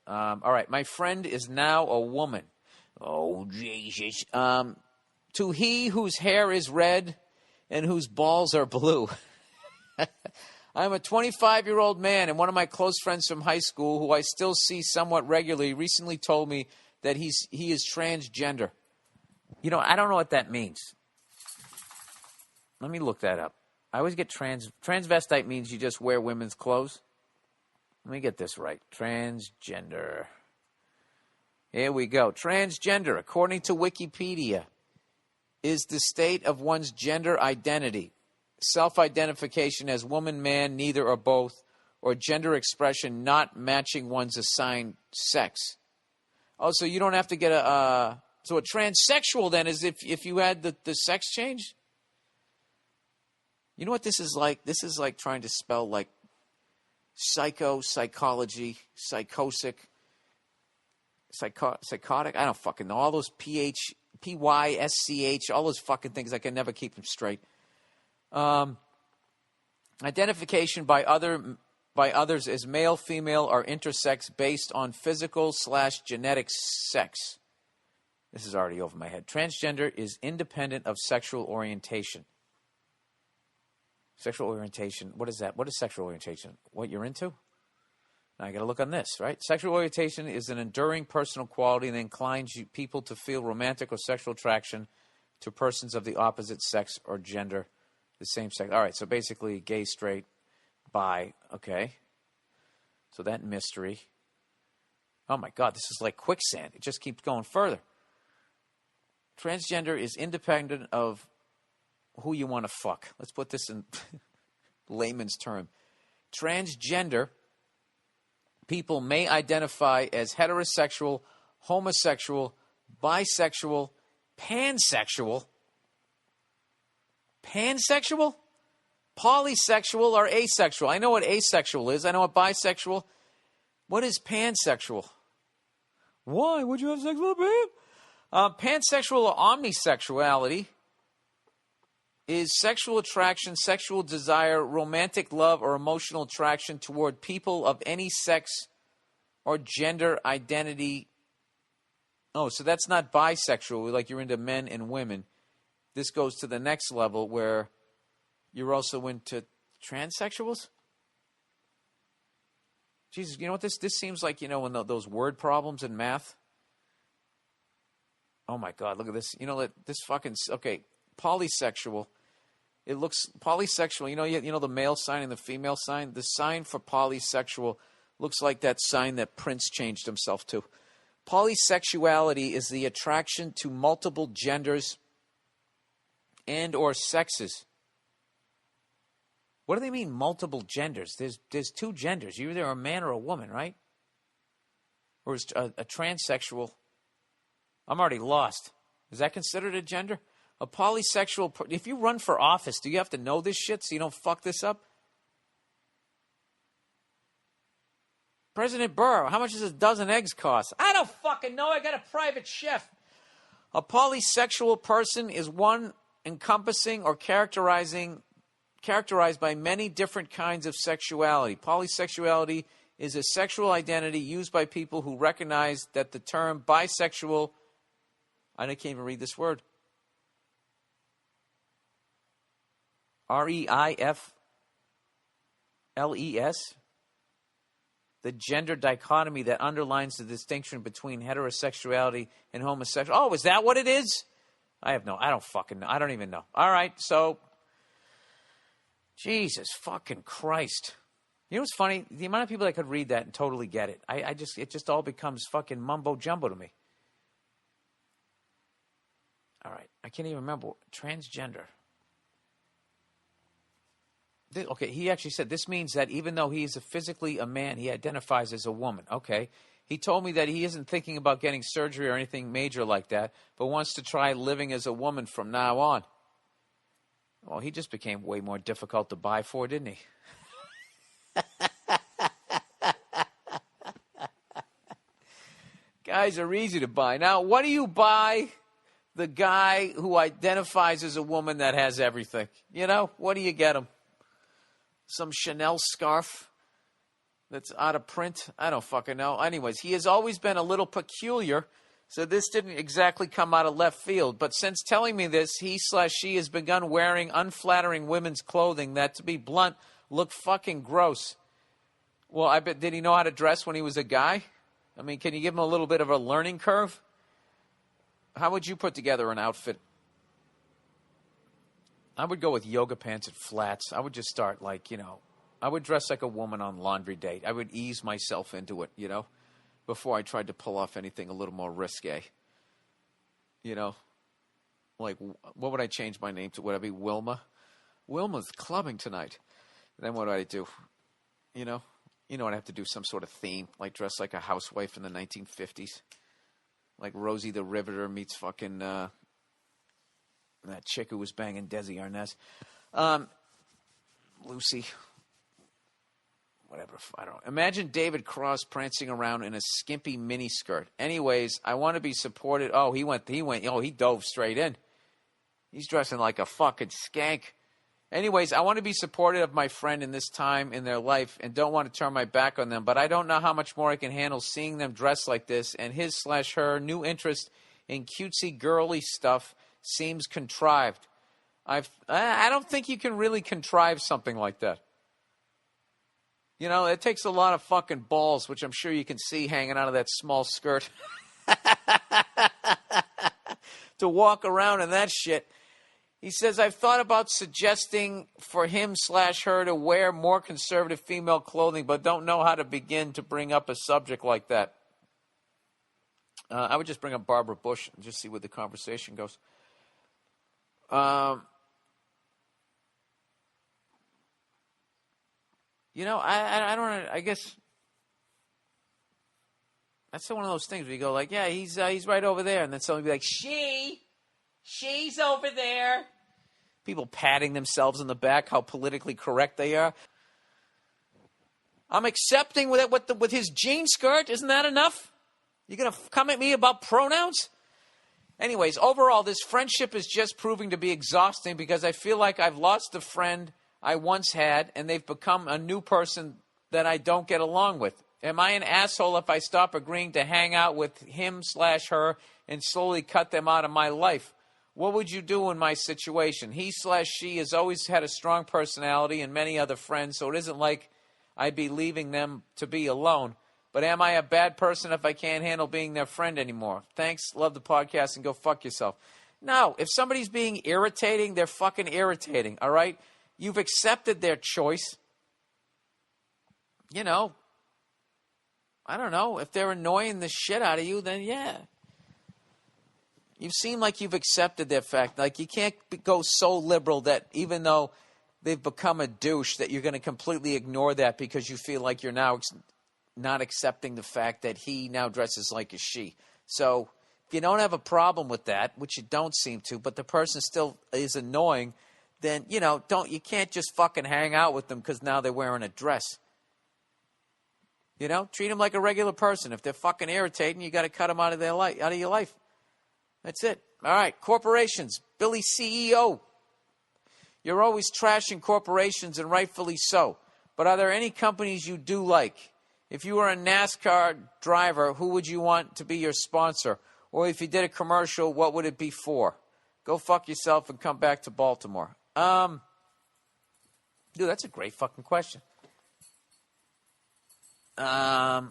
All right. My friend is now a woman. Oh, Jesus. To he whose hair is red and whose balls are blue. I'm a 25-year-old man, and one of my close friends from high school, who I still see somewhat regularly, recently told me that he is transgender. You know, I don't know what that means. Let me look that up. I always get transvestite means you just wear women's clothes. Let me get this right. Transgender. Here we go. Transgender, according to Wikipedia, is the state of one's gender identity, self-identification as woman, man, neither or both, or gender expression not matching one's assigned sex. Oh, so you don't have to get so a transsexual then is if you had the sex change? You know what this is like? This is like trying to spell like psychology, psychotic, I don't fucking know. All those PYSCH, all those fucking things, I can never keep them straight. Identification by others as male, female, or intersex based on physical/genetic sex. This is already over my head. Transgender is independent of sexual orientation. Sexual orientation, what is that? What is sexual orientation? What you're into? Now I got to look on this, right? Sexual orientation is an enduring personal quality that inclines people to feel romantic or sexual attraction to persons of the opposite sex or gender, the same sex. All right, so basically gay, straight, bi, okay. So that mystery. Oh my God, this is like quicksand. It just keeps going further. Transgender is independent of who you want to fuck. Let's put this in layman's term. Transgender people may identify as heterosexual, homosexual, bisexual, pansexual, polysexual, or asexual. I know what asexual is. I know what bisexual. What is pansexual? Why would you have sex with a man? Pansexual or omnisexuality is sexual attraction, sexual desire, romantic love, or emotional attraction toward people of any sex or gender identity. Oh, so that's not bisexual, like you're into men and women. This goes to the next level where you're also into transsexuals? Jesus, you know what this seems like, you know, when those word problems in math? Oh my God, look at this. You know, this fucking, okay, polysexual. It looks polysexual. You know the male sign and the female sign? The sign for polysexual looks like that sign that Prince changed himself to. Polysexuality is the attraction to multiple genders and or sexes. What do they mean, multiple genders? There's two genders. You're either a man or a woman, right? Or is a transsexual? I'm already lost. Is that considered a gender? A polysexual, if you run for office, do you have to know this shit so you don't fuck this up? President Burr, how much does a dozen eggs cost? I don't fucking know. I got a private chef. A polysexual person is one encompassing or characterized by many different kinds of sexuality. Polysexuality is a sexual identity used by people who recognize that the term bisexual, I can't even read this word, REIFLES, the gender dichotomy that underlines the distinction between heterosexuality and homosexuality. Oh, is that what it is? I don't fucking know. I don't even know. All right, so, Jesus fucking Christ. You know what's funny? The amount of people that could read that and totally get it. It just all becomes fucking mumbo jumbo to me. All right, I can't even remember. Transgender. Okay, he actually said this means that even though he is physically a man, he identifies as a woman. Okay. He told me that he isn't thinking about getting surgery or anything major like that, but wants to try living as a woman from now on. Well, he just became way more difficult to buy for, didn't he? Guys are easy to buy. Now, what do you buy the guy who identifies as a woman that has everything? You know, what do you get him? Some Chanel scarf? that's out of print. I don't fucking know. Anyways, he has always been a little peculiar, so this didn't exactly come out of left field. But since telling me this, he/she has begun wearing unflattering women's clothing that, to be blunt, look fucking gross. Well, I bet, did he know how to dress when he was a guy? I mean, can you give him a little bit of a learning curve? How would you put together an outfit? I would go with yoga pants and flats. I would just start I would dress like a woman on laundry day. I would ease myself into it, before I tried to pull off anything a little more risque. Like, what would I change my name to? Would I be Wilma? Wilma's clubbing tonight. Then what do I do? I'd have to do some sort of theme, like dress like a housewife in the 1950s. Like Rosie the Riveter meets fucking that chick who was banging Desi Arnaz. Lucy. Whatever, I don't know. Imagine David Cross prancing around in a skimpy miniskirt. Anyways, I want to be supported. Oh, he dove straight in. He's dressing like a fucking skank. Anyways, I want to be supportive of my friend in this time in their life and don't want to turn my back on them, but I don't know how much more I can handle seeing them dressed like this, and his/her new interest in cutesy girly stuff seems contrived. I don't think you can really contrive something like that. It takes a lot of fucking balls, which I'm sure you can see hanging out of that small skirt, to walk around in that shit. He says, I've thought about suggesting for him/her to wear more conservative female clothing, but don't know how to begin to bring up a subject like that. I would just bring up Barbara Bush and just see where the conversation goes. I don't. I guess that's one of those things where you go like, yeah, he's right over there, and then somebody be like, she's over there. People patting themselves on the back, how politically correct they are. I'm accepting with his jean skirt. Isn't that enough? You're gonna come at me about pronouns? Anyways, overall, this friendship is just proving to be exhausting because I feel like I've lost a friend I once had, and they've become a new person that I don't get along with. Am I an asshole if I stop agreeing to hang out with him/her and slowly cut them out of my life? What would you do in my situation? He/she has always had a strong personality and many other friends, so it isn't like I'd be leaving them to be alone. But am I a bad person if I can't handle being their friend anymore? Thanks, love the podcast, and go fuck yourself. No, if somebody's being irritating, they're fucking irritating, all right? You've accepted their choice. I don't know. If they're annoying the shit out of you, then yeah. You seem like you've accepted their fact. Like, you can't go so liberal that even though they've become a douche, that you're going to completely ignore that because you feel like you're now not accepting the fact that he now dresses like a she. So if you don't have a problem with that, which you don't seem to, but the person still is annoying, then, you can't just fucking hang out with them because now they're wearing a dress. Treat them like a regular person. If they're fucking irritating, you got to cut them out of your life. That's it. All right, corporations. Billy CEO. You're always trashing corporations, and rightfully so. But are there any companies you do like? If you were a NASCAR driver, who would you want to be your sponsor? Or if you did a commercial, what would it be for? Go fuck yourself and come back to Baltimore. Dude, that's a great fucking question. I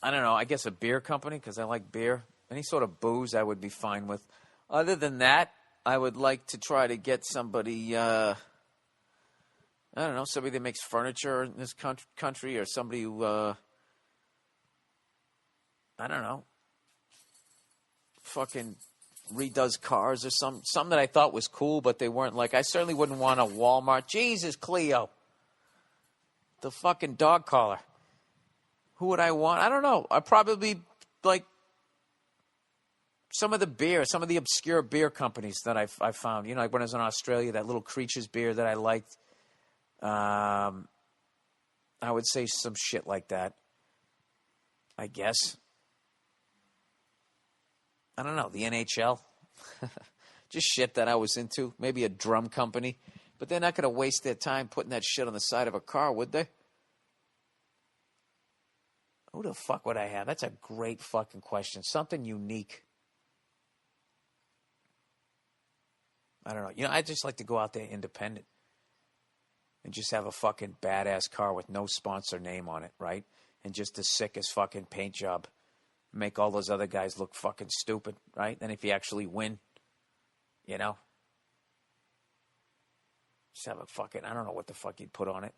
don't know. I guess a beer company because I like beer. Any sort of booze I would be fine with. Other than that, I would like to try to get somebody, I don't know, somebody that makes furniture in this country or somebody who, I don't know, fucking redoes cars or some that I thought was cool, but they weren't. Like, I certainly wouldn't want a Walmart. Jesus, Cleo. The fucking dog collar. Who would I want? I don't know. I'd probably like some of the obscure beer companies that I found. Like when I was in Australia, that Little Creatures beer that I liked. I would say some shit like that. I guess. I don't know, the NHL. Just shit that I was into. Maybe a drum company. But they're not going to waste their time putting that shit on the side of a car, would they? Who the fuck would I have? That's a great fucking question. Something unique. I don't know. You know, I just like to go out there independent and just have a fucking badass car with no sponsor name on it, right? And just the sickest fucking paint job. Make all those other guys look fucking stupid, right? Then if you actually win, you know, just have a fucking, I don't know what the fuck you'd put on it.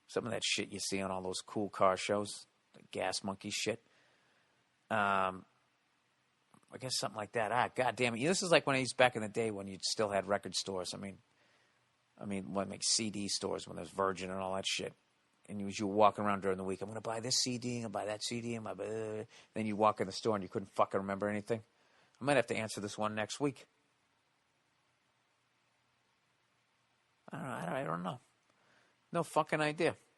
Some of that shit you see on all those cool car shows, the gas monkey shit. I guess something like that. God damn it. This is like when I used back in the day when you still had record stores. I mean, when like CD stores, when there's Virgin and all that shit. And you were walking around during the week. I'm going to buy this CD, I'm going to buy that CD. Then you walk in the store and you couldn't fucking remember anything. I might have to answer this one next week. I don't know. No fucking idea.